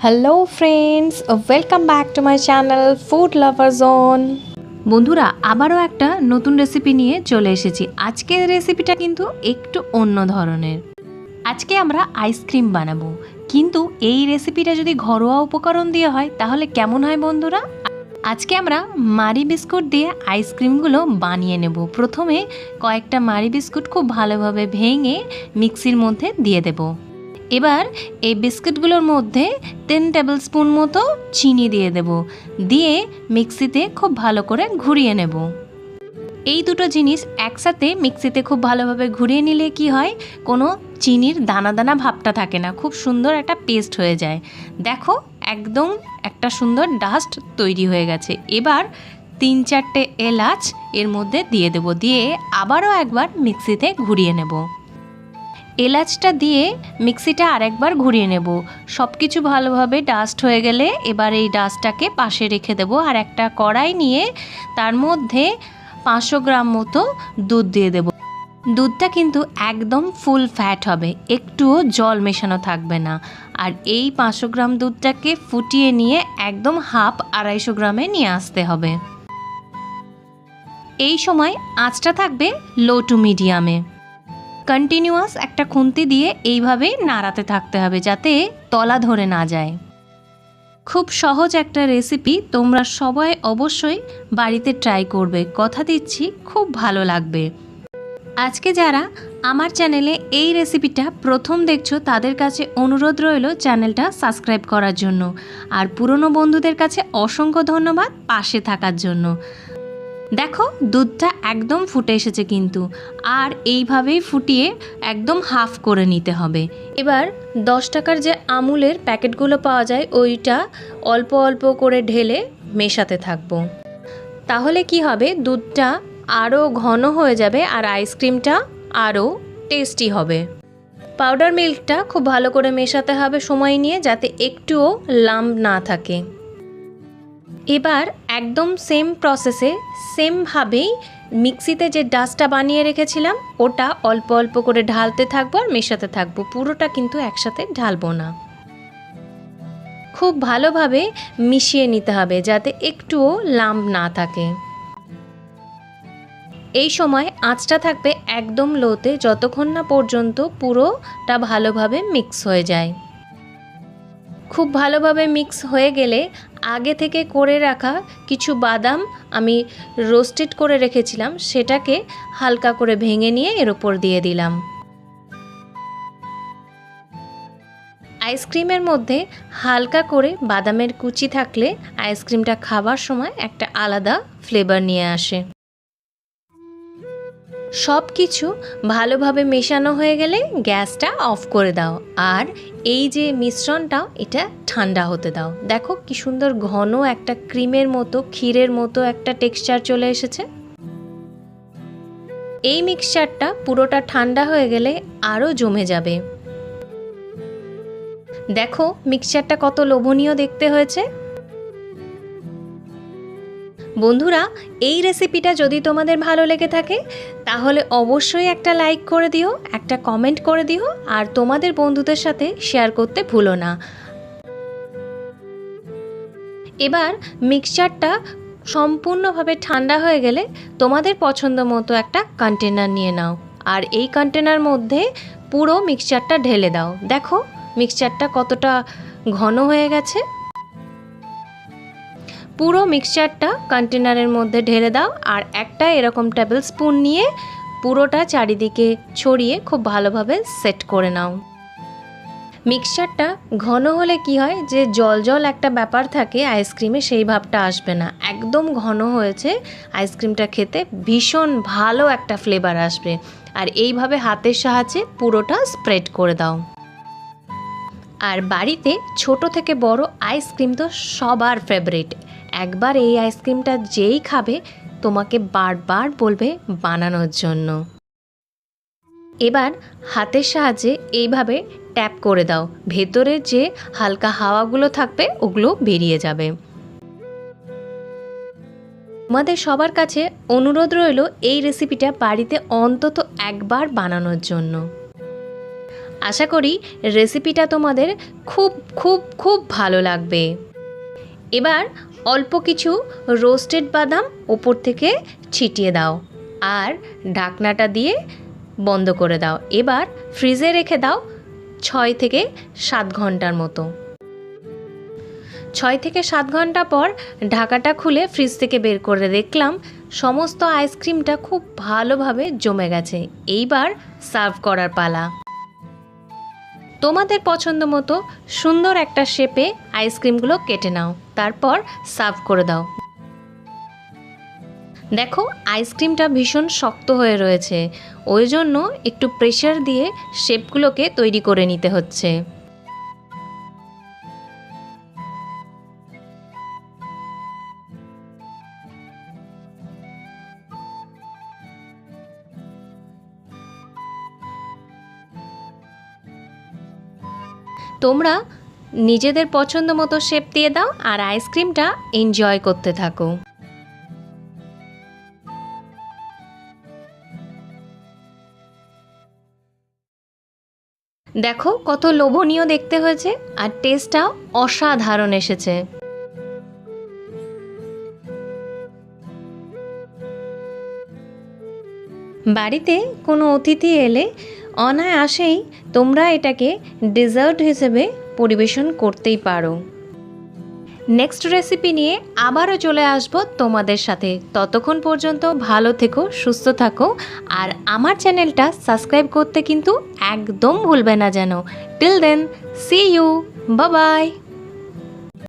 Hello friends, welcome back to my channel food lover zone. বন্ধুরা, আবারও একটা নতুন রেসিপি নিয়ে চলে এসেছি। আজকের রেসিপিটা কিন্তু একটু অন্য ধরনের। আজকে আমরা আইসক্রিম বানাবো, কিন্তু এই রেসিপিটা যদি ঘরোয়া উপকরণ দিয়ে হয় তাহলে কেমন হয় বন্ধুরা? আজকে আমরা মারি বিস্কুট দিয়ে আইসক্রিমগুলো বানিয়ে নেব। প্রথমে কয়েকটা মারি বিস্কুট খুব ভালোভাবে ভেঙে মিক্সির মধ্যে দিয়ে দেব। এবার এই বিস্কুটগুলোর মধ্যে 10 টেবিল স্পুন মতো চিনি দিয়ে দেব, দিয়ে মিক্সিতে খুব ভালো করে ঘুরিয়ে নেব। এই দুটো জিনিস একসাথে মিক্সিতে খুব ভালোভাবে ঘুরিয়ে নিলে কি হয়, কোনো চিনির দানা দানা ভাবটা থাকে না, খুব সুন্দর একটা পেস্ট হয়ে যায়। দেখো, একদম একটা সুন্দর ডাস্ট তৈরি হয়ে গেছে। এবার 3-4টে এলাচ এর মধ্যে দিয়ে দেব, দিয়ে আবারও একবার মিক্সিতে ঘুরিয়ে নেব। এলাচটা দিয়ে মিক্সিটা আরেকবার ঘুরিয়ে নেব। সব কিছু ভালোভাবে ডাস্ট হয়ে গেলে এবার এই ডাস্টটাকে পাশে রেখে দেব, আর একটা কড়াই নিয়ে তার মধ্যে 500 গ্রাম মতো দুধ দিয়ে দেব। দুধটা কিন্তু একদম ফুল ফ্যাট হবে, একটুও জল মেশানো থাকবে না। আর এই 500 গ্রাম দুধটাকে ফুটিয়ে নিয়ে একদম 250 গ্রামে নিয়ে আসতে হবে। এই সময় আঁচটা থাকবে লো টু মিডিয়ামে। কন্টিনিউয়াস একটা খুন্তি দিয়ে এইভাবে নাড়াতে থাকতে হবে যাতে তলা ধরে না যায়। খুব সহজ একটা রেসিপি, তোমরা সবাই অবশ্যই বাড়িতে ট্রাই করবে, কথা দিচ্ছি খুব ভালো লাগবে। আজকে যারা আমার চ্যানেলে এই রেসিপিটা প্রথম দেখছো তাদের কাছে অনুরোধ রইল চ্যানেলটা সাবস্ক্রাইব করার জন্য, আর পুরনো বন্ধুদের কাছে অসংখ্য ধন্যবাদ পাশে থাকার জন্য। দেখো, দুধটা একদম ফুটে এসেছে কিন্তু, আর এইভাবেই ফুটিয়ে একদম হাফ করে নিতে হবে। এবার 10 টাকার যে আমুলের প্যাকেটগুলো পাওয়া যায় ওইটা অল্প অল্প করে ঢেলে মেশাতে থাকবো। তাহলে কি হবে, দুধটা আরও ঘন হয়ে যাবে আর আইসক্রিমটা আরও টেস্টি হবে। পাউডার মিল্কটা খুব ভালো করে মেশাতে হবে সময় নিয়ে, যাতে একটুও লাম্প না থাকে। এবার একদম সেম প্রসেসে সেমভাবেই মিক্সিতে যে ডাস্টটা বানিয়ে রেখেছিলাম ওটা অল্প অল্প করে ঢালতে থাকবো আর মেশাতে থাকবো, পুরোটা কিন্তু একসাথে ঢালবো না। খুব ভালোভাবে মিশিয়ে নিতে হবে যাতে একটুও লাম্প না থাকে। এই সময় আঁচটা থাকবে একদম লোতে, যতক্ষণ না পর্যন্ত পুরোটা ভালোভাবে মিক্স হয়ে যায়। খুব ভালোভাবে মিক্স হয়ে গেলে আগে থেকে করে রাখা কিছু বাদাম আমি রোস্টেড করে রেখেছিলাম, সেটাকে হালকা করে ভেঙে নিয়ে এর ওপর দিয়ে দিলাম। আইসক্রিমের মধ্যে হালকা করে বাদামের কুচি থাকলে আইসক্রিমটা খাবার সময় একটা আলাদা ফ্লেভার নিয়ে আসে। সব কিছু ভালোভাবে মেশানো হয়ে গেলে গ্যাসটা অফ করে দাও, আর এই যে মিশ্রণটা এটা ঠান্ডা হতে দাও। দেখো কি সুন্দর ঘন একটা ক্রিমের মতো, ক্ষীরের মতো একটা টেক্সচার চলে এসেছে। এই মিক্সচারটা পুরোটা ঠান্ডা হয়ে গেলে আরও জমে যাবে। দেখো মিক্সচারটা কত লোভনীয় দেখতে হয়েছে। বন্ধুরা, এই রেসিপিটা যদি তোমাদের ভালো লেগে থাকে তাহলে অবশ্যই একটা লাইক করে দিও, একটা কমেন্ট করে দিও, আর তোমাদের বন্ধুদের সাথে শেয়ার করতে ভুলো না। এবার মিক্সচারটা সম্পূর্ণভাবে ঠান্ডা হয়ে গেলে তোমাদের পছন্দ মতো একটা কন্টেনার নিয়ে নাও, আর এই কন্টেনার মধ্যে পুরো মিক্সচারটা ঢেলে দাও। দেখো মিক্সচারটা কতটা ঘন হয়ে গেছে। পুরো মিক্সচারটা কন্টেনারের মধ্যে ঢেলে দাও, আর একটা এরকম টেবিল স্পুন নিয়ে পুরোটা চারিদিকে ছড়িয়ে খুব ভালোভাবে সেট করে নাও। মিক্সচারটা ঘন হলে কি হয়, যে জল জল একটা ব্যাপার থাকে আইসক্রিমে, সেই ভাবটা আসবে না। একদম ঘন হয়েছে, আইসক্রিমটা খেতে ভীষণ ভালো একটা ফ্লেভার আসবে। আর এইভাবে হাতের সাহায্যে পুরোটা স্প্রেড করে দাও। আর বাড়িতে ছোট থেকে বড় আইসক্রিম তো সবার ফেভারিট। একবার এই আইসক্রিমটা যেই খাবে তোমাকে বারবার বলবে বানানোর জন্য। এবার হাতের সাহায্যে এইভাবে ট্যাপ করে দাও, ভেতরে যে হালকা হাওয়াগুলো থাকবে ওগুলো বেরিয়ে যাবে। তোমাদের সবার কাছে অনুরোধ রইল এই রেসিপিটা বাড়িতে অন্তত একবার বানানোর জন্য। আশা করি রেসিপিটা তোমাদের খুব খুব খুব ভালো লাগবে। এবার অল্প কিছু রোস্টেড বাদাম ওপর থেকে ছিটিয়ে দাও আর ঢাকনাটা দিয়ে বন্ধ করে দাও। এবার ফ্রিজে রেখে দাও 6 থেকে 7 ঘন্টার মতো। 6 থেকে 7 ঘন্টা পর ঢাকাটা খুলে ফ্রিজ থেকে বের করে দেখলাম সমস্ত আইসক্রিমটা খুব ভালোভাবে জমে গেছে। এইবার সার্ভ করার পালা। তোমাদের পছন্দ মতো সুন্দর একটা শেপে আইসক্রিমগুলো কেটে নাও, তারপর সার্ভ করে দাও। দেখো আইসক্রিমটা ভীষণ শক্ত হয়ে রয়েছে, ওই জন্য একটু প্রেসার দিয়ে শেপগুলোকে তৈরি করে নিতে হচ্ছে। তোমরা নিজেদের পছন্দ মতো শেপ দিয়ে দাও আর আইসক্রিমটা এনজয় করতে থাকো। দেখো কত লোভনীয় দেখতে হয়েছে আর টেস্টটাও অসাধারণ এসেছে। বাড়িতে কোনো অতিথি এলে অনায়াসেই তোমরা এটাকে ডেজার্ট হিসেবে পরিবেশন করতেই পারো। নেক্সট রেসিপি নিয়ে আবারও চলে আসব তোমাদের সাথে। ততক্ষণ পর্যন্ত ভালো থেকো, সুস্থ থাকো আর আমার চ্যানেলটা সাবস্ক্রাইব করতে কিন্তু একদম ভুলবে না যেন। Till then, see you, bye by.